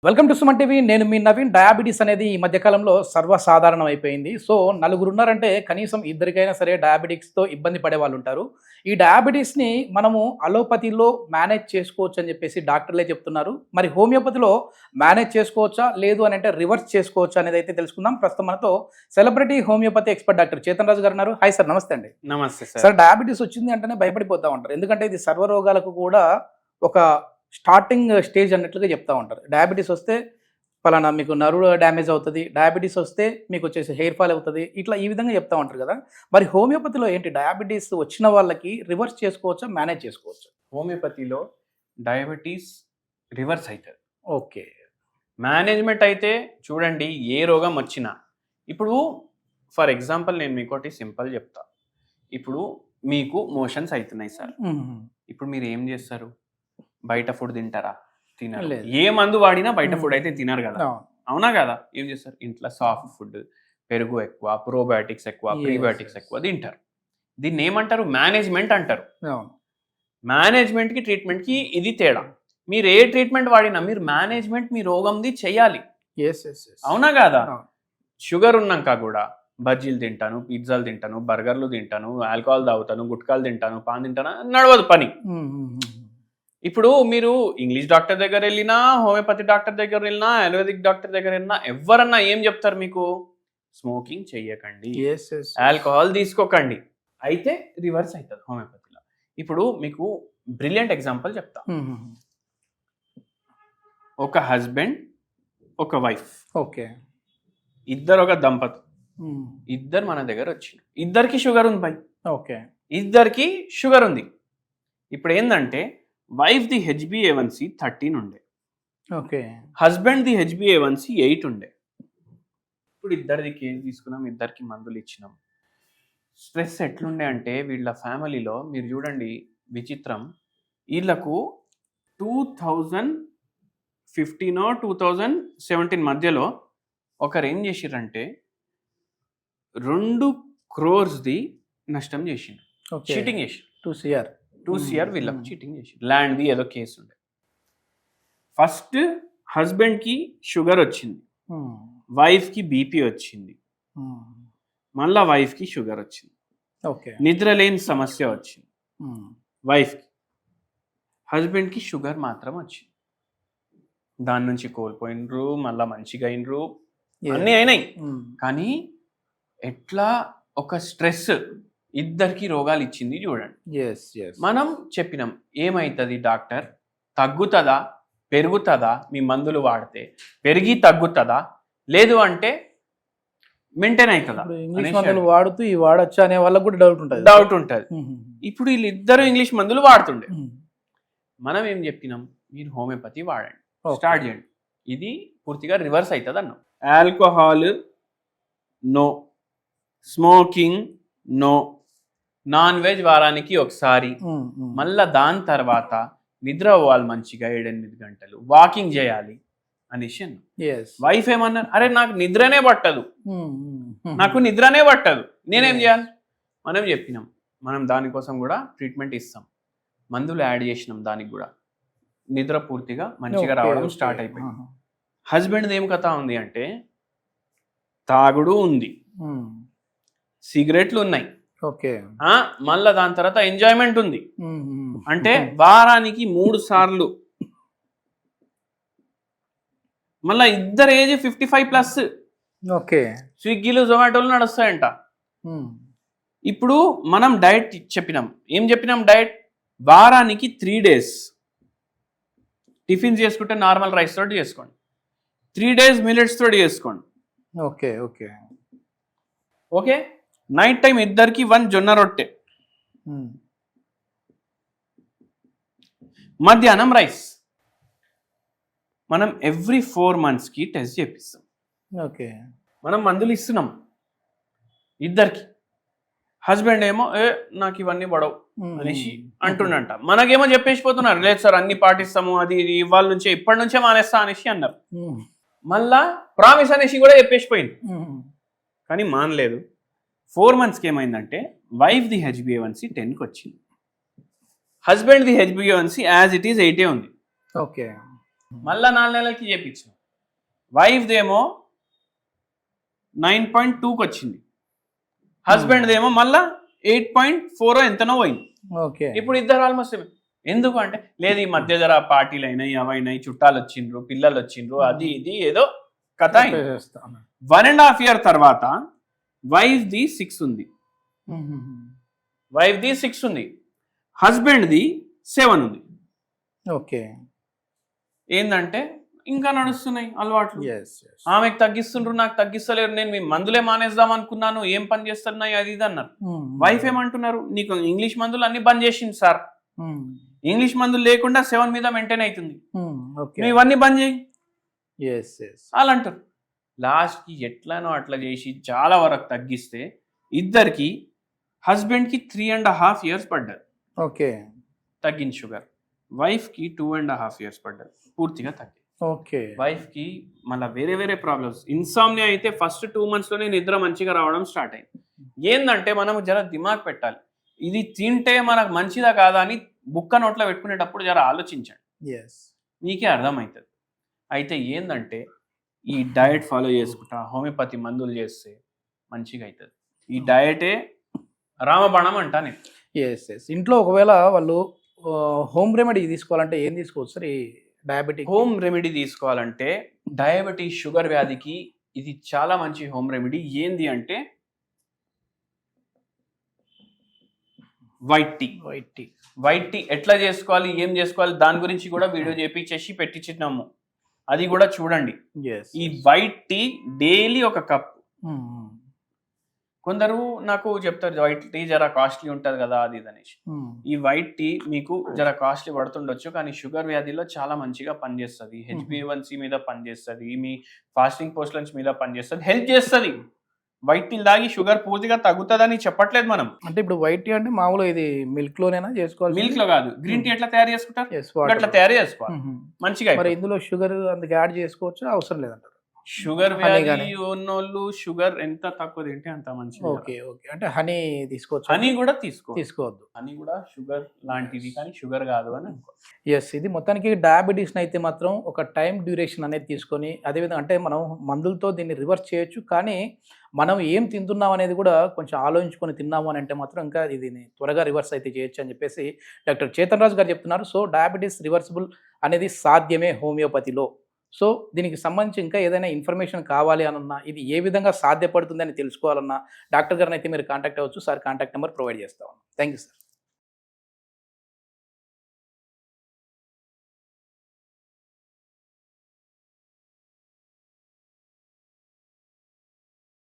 Welcome to Suman TV. నేను మీ Naveen. Diabetes అనేది ఈ మధ్యకాలంలో సర్వసాధారణం అయిపోయింది. సో నలుగురు ఉన్నారంటే కనీసం ఇద్దరికైనా సరే డయాబెటిక్స్తో ఇబ్బంది పడే వాళ్ళు ఉంటారు. ఈ డయాబెటీస్ని మనము అలోపతిలో మేనేజ్ చేసుకోవచ్చు అని చెప్పేసి డాక్టర్లే చెప్తున్నారు. మరి హోమియోపతిలో మేనేజ్ చేసుకోవచ్చా, లేదు అని అంటే రివర్స్ చేసుకోవచ్చా అనేది అయితే తెలుసుకుందాం. ప్రస్తుతం మనతో celebrity homeopathy expert doctor Chetan Raju garu ఉన్నారు. హాయ్ సార్, నమస్తే అండి. నమస్తే సార్, డయాబెటీస్ వచ్చింది అంటేనే భయపడిపోతూ ఉంటారు. ఎందుకంటే ఇది సర్వరోగాలకు కూడా ఒక స్టార్టింగ్ స్టేజ్ అన్నట్లుగా చెప్తా ఉంటారు. డయాబెటీస్ వస్తే పలానా మీకు నర్వ్ డ్యామేజ్ అవుతుంది, డయాబెటీస్ వస్తే మీకు వచ్చేసి హెయిర్ ఫాల్ అవుతుంది, ఇట్లా ఈ విధంగా చెప్తా ఉంటారు కదా. మరి హోమియోపతిలో ఏంటి, డయాబెటీస్ వచ్చిన వాళ్ళకి రివర్స్ చేసుకోవచ్చా, మేనేజ్ చేసుకోవచ్చా? హోమియోపతిలో డయాబెటీస్ రివర్స్ అవుతుంది. ఓకే. మేనేజ్మెంట్ అయితే చూడండి, ఏ రోగం వచ్చినా ఇప్పుడు ఫర్ ఎగ్జాంపుల్ నేను మీకోటి సింపుల్ చెప్తా. ఇప్పుడు మీకు మోషన్స్ అవుతున్నాయి సార్. ఇప్పుడు మీరు ఏం చేస్తారు? బయట ఫుడ్ తింటారా? తినరు. ఏ మందు వాడినా బయట ఫుడ్ అయితే తినరు కదా, అవునా కదా? ఏం చేస్తారు? ఇంట్లో సాఫ్ట్ ఫుడ్, పెరుగు ఎక్కువ, ప్రోబయోటిక్స్ ఎక్కువ, ప్రీబయోటిక్స్ ఎక్కువ తింటారు. దీన్ని ఏమంటారు? మేనేజ్మెంట్ అంటారు. మేనేజ్మెంట్కి ట్రీట్మెంట్కి ఇది తేడా. మీరు ఏ ట్రీట్మెంట్ వాడినా మీరు మేనేజ్మెంట్ మీ రోగంది చెయ్యాలి, అవునా కదా? షుగర్ ఉన్నాక కూడా బజ్జీలు తింటాను, పిజ్జాలు తింటాను, బర్గర్లు తింటాను, ఆల్కహాల్ తాగుతాను, గుట్కాలు తింటాను, పాన్ తింటాను, నడవదు పని. ఇప్పుడు మీరు ఇంగ్లీష్ డాక్టర్ దగ్గర వెళ్ళినా, హోమియోపతి డాక్టర్ దగ్గర వెళ్ళినా, ఆయుర్వేదిక్ డాక్టర్ దగ్గర వెళ్ళినా ఎవరన్నా ఏం చెప్తారు మీకు? స్మోకింగ్ చెయ్యకండి, ఆల్కహాల్ తీసుకోకండి. అయితే రివర్స్ అవుతుంది హోమియోపతిలో. ఇప్పుడు మీకు బ్రిలియంట్ ఎగ్జాంపుల్ చెప్తా. ఒక హస్బెండ్, ఒక వైఫ్, ఓకే, ఇద్దరు ఒక దంపతి, ఇద్దరు మన దగ్గర వచ్చింది. ఇద్దరికి షుగర్ ఉంది బై, ఓకే, ఇద్దరికి షుగర్ ఉంది. ఇప్పుడు ఏంటంటే వైఫ్ ది HbA1c 13 ఉండే, ఓకే, హస్బెండ్ ది HbA1c 8 ఉండే. ఇప్పుడు ఇద్దరిది కేర్ తీసుకున్నాం, ఇద్దరికి మందులు ఇచ్చినాం. స్ట్రెస్ ఎట్లుండే అంటే వీళ్ళ ఫ్యామిలీలో మీరు చూడండి విచిత్రం, వీళ్ళకు 2015 2017 మధ్యలో ఒకరు ఏం చేసిరంటే 2 crores నష్టం చేసిండు, చీటింగ్ చేసి. 2 CR వీళ్ళకు చీటింగ్ చేసి, ల్యాండ్ది ఏదో కేసు ఉండే. ఫస్ట్ హస్బెండ్కి షుగర్ వచ్చింది, వైఫ్కి BP వచ్చింది, మళ్ళా వైఫ్కి షుగర్ వచ్చింది, నిద్రలేని సమస్య వచ్చింది వైఫ్కి. హస్బెండ్కి షుగర్ మాత్రం వచ్చింది. దాని నుంచి కోల్పోయినరు, మళ్ళా మంచిగా అయినరు, అన్నీ అయినాయి. కానీ ఎట్లా ఒక స్ట్రెస్ ఇద్దరికి రోగాలు ఇచ్చింది చూడండి. మనం చెప్పినాం ఏమైతుంది డాక్టర్, తగ్గుతుందా పెరుగుతుందా మీ మందులు వాడితే, పెరిగి తగ్గుతుందా లేదు అంటే మెయింటైన్ అవుతుందా? ఇంగ్లీష్ మందులు వాడుతూ ఈ వాడొచ్చా అనే వాళ్ళకు కూడా డౌట్ ఉంటుంది. ఇప్పుడు వీళ్ళిద్దరు ఇంగ్లీష్ మందులు వాడుతుండే. మనం ఏం చెప్పినాం? మీరు హోమియోపతి వాడండి, స్టార్ట్ చేయండి. ఇది పూర్తిగా రివర్స్ అవుతుంది అన్నాం. Alcohol no, smoking no, non veg వారానికి ఒకసారి, మళ్ళా దాని తర్వాత నిద్ర అవ్వాలి మంచిగా 7-8 గంటలు, వాకింగ్ చేయాలి అనేసి అన్నాం. వైఫ్ ఏమన్నారు? అరే నాకు నిద్రనే పట్టదు, నాకు నిద్రనే పట్టదు, నేనేం చేయాలి? మనం చెప్పినాం, మనం దానికోసం కూడా ట్రీట్మెంట్ ఇస్తాం, మందులు యాడ్ చేసినాం, దానికి కూడా నిద్ర పూర్తిగా మంచిగా రావడం స్టార్ట్ అయిపోయింది. హస్బెండ్ ఏం కథ ఉంది అంటే తాగుడు ఉంది, సిగరెట్లు ఉన్నాయి, మళ్ళా దాని తర్వాత ఎంజాయ్మెంట్ ఉంది. అంటే వారానికి 3 సార్లు, మళ్ళా ఇద్దరు ఏజ్ 55+, స్విగ్గీలు జొమాటోలు నడుస్తాయంట. ఇప్పుడు మనం డైట్ చెప్పినాం, ఏం చెప్పినాం? డైట్ వారానికి 3 days టిఫిన్ చేసుకుంటే నార్మల్ రైస్ తోటి చేసుకోండి, 3 days మిల్లెట్స్ తోటి చేసుకోండి, ఓకే. నైట్ టైం ఇద్దరికి 1 జొన్న రొట్టె, మధ్యాహ్నం రైస్. మనం ఎవ్రీ 4 monthsకి టెస్ట్ చేపిస్తాం. మనం మందులు ఇస్తున్నాం ఇద్దరికి. హస్బెండ్ ఏమో నాకు ఇవన్నీ పడవు అనేసి అంటుండంట. మనకేమో చెప్పేసిపోతున్నారు, లేదు సార్ అన్ని పాటిస్తాము, అది ఇవాళ నుంచే ఇప్పటి నుంచే మానేస్తా అనేసి అన్నారు. మళ్ళా ప్రామిస్ అనేసి కూడా చెప్పేసిపోయింది, కానీ మానలేదు. 4 monthsకి ఏమైందంటే వైఫ్ ది HbA1c 10కి వచ్చింది, husband the HbA1c as it is 8 ఉంది. మళ్ళా 4 నెలలకి చేయించిన వైఫ్దేమో 9.2కి వచ్చింది, హస్బెండ్దేమో మళ్ళా 8.4 ఎంతనో పోయింది. ఓకే. ఇప్పుడు ఇద్దరు ఆల్మోస్ట్ ఎందుకు అంటే లేదు ఈ మధ్య జర పార్టీలు అయినాయి అవైనాయి చుట్టాలు వచ్చిండ్రు పిల్లలు వచ్చిండ్రు అది ఇది ఏదో కథ. 1.5 year తర్వాత వైఫ్ది 6 ఉంది, వైఫ్ది 6 ఉంది, హస్బెండ్ది 7 ఉంది. ఓకే. ఏంటంటే ఇంకా నడుస్తున్నాయి అలవాట్లు. ఆమెకు తగ్గిస్తుండ్రు నాకు తగ్గిస్తలేరు, నేను మీ మందులే మానేద్దాం అనుకున్నాను, ఏం పని చేస్తున్నాయి అది ఇది అన్నారు. వైఫ్ ఏమంటున్నారు, నీకు ఇంగ్లీష్ మందులు అన్ని బంద్ చేసింది సార్, ఇంగ్లీష్ మందులు లేకుండా 7 మీద మెయింటైన్ అవుతుంది, నువ్వు ఇవన్నీ బంద్ చేయి అలా అంటారు. లాస్ట్కి ఎట్లానో అట్లా చేసి చాలా వరకు తగ్గిస్తే ఇద్దరికి హస్బెండ్కి 3.5 years పడ్డది. ఓకే. తగ్గింది షుగర్. వైఫ్కి 2.5 years పడ్డది, పూర్తిగా తగ్గింది. ఓకే. వైఫ్కి మళ్ళీ వేరే వేరే ప్రాబ్లమ్స్. ఇన్సామ్నియా అయితే ఫస్ట్ 2 monthsలోనే నిద్ర మంచిగా రావడం స్టార్ట్ అయింది. ఏంటంటే మనం జర దిమాగ్ పెట్టాలి, ఇది తింటే మనకు మంచిదా కాదా అని బుక్క నోట్లో పెట్టుకునేటప్పుడు జర ఆలోచించండి, మీకే అర్థమవుతుంది. అయితే ఏంటంటే ఈ డయట్ ఫాలో చేసుకుంటా హోమియోపతి మందులు చేస్తే మంచిగా అవుతుంది. ఈ డయటే రామబాణం అంటా నేను. ఇంట్లో ఒకవేళ వాళ్ళు హోమ్ రెమెడీ తీసుకోవాలంటే ఏం తీసుకోవచ్చు సార్? ఈ డయాబెటిక్ హోమ్ రెమెడీ తీసుకోవాలంటే డయాబెటీస్ షుగర్ వ్యాధికి ఇది చాలా మంచి హోమ్ రెమెడీ. ఏంది అంటే వైట్ టీ ఎట్లా చేసుకోవాలి ఏం చేసుకోవాలి దాని గురించి కూడా వీడియో చేపించేసి పెట్టించినాము, అది కూడా చూడండి. ఈ వైట్ టీ డైలీ 1 cup. కొందరు నాకు చెప్తారు వైట్ టీ జర కాస్ట్లీ ఉంటుంది కదా అది ఇది అనేసి. ఈ వైట్ టీ మీకు జర కాస్ట్లీ పడుతుండొచ్చు, కానీ షుగర్ వ్యాధిలో చాలా మంచిగా పనిచేస్తుంది. HbA1c మీద పనిచేస్తుంది, మీ ఫాస్టింగ్ పోస్ట్లన్స్ మీద పనిచేస్తుంది, హెల్ప్ చేస్తుంది. వైట్ టీ తాగి షుగర్ పూర్తిగా తగ్గుతుందని చెప్పట్లేదు మనం. అంటే ఇప్పుడు వైట్ టీ అంటే మామూలుగా ఇది మిల్క్ లోనేనా చేసుకోవాలి? మిల్క్ లో కాదు, గ్రీన్ టీ ఎట్లా తయారు చేసుకుంటారు అట్లా తయారు చేసుకోవాలి మంచిగా. మరి ఇందులో షుగర్ అందుకు యాడ్ చేసుకోవచ్చు, అవసరం లేదంటారు? షుగర్ వ్యాధి ఉన్నోళ్ళు షుగర్ ఎంత తక్కువ తింటే అంత మంచిది. ఓకే. అంటే హనీ తీసుకోవచ్చు? హనీ కూడా తీసుకోవద్దు, హనీ కూడా షుగర్ లాంటిది కానీ షుగర్ కాదు అని అనుకో. ఇది మొత్తానికి డయాబెటీస్ని అయితే మాత్రం ఒక టైం డ్యూరేషన్ అనేది తీసుకొని, అదేవిధంగా అంటే మనం మందులతో దీన్ని రివర్స్ చేయొచ్చు, కానీ మనం ఏం తింటున్నాం అనేది కూడా కొంచెం ఆలోచించుకొని తిన్నాము అని అంటే మాత్రం ఇంకా ఇది త్వరగా రివర్స్ అయితే చేయొచ్చు అని చెప్పేసి డాక్టర్ చేతన్ రాజు గారు చెప్తున్నారు. సో డయాబెటీస్ రివర్సిబుల్ అనేది సాధ్యమే హోమియోపతిలో. సో దీనికి సంబంధించి ఇంకా ఏదైనా ఇన్ఫర్మేషన్ కావాలి అన్నా, ఇది ఏ విధంగా సాధ్యపడుతుందని తెలుసుకోవాలన్నా డాక్టర్ గారిని అయితే మీరు కాంటాక్ట్ అవ్వచ్చు. సార్ కాంటాక్ట్ నెంబర్ ప్రొవైడ్ చేస్తాను. Thank you sir.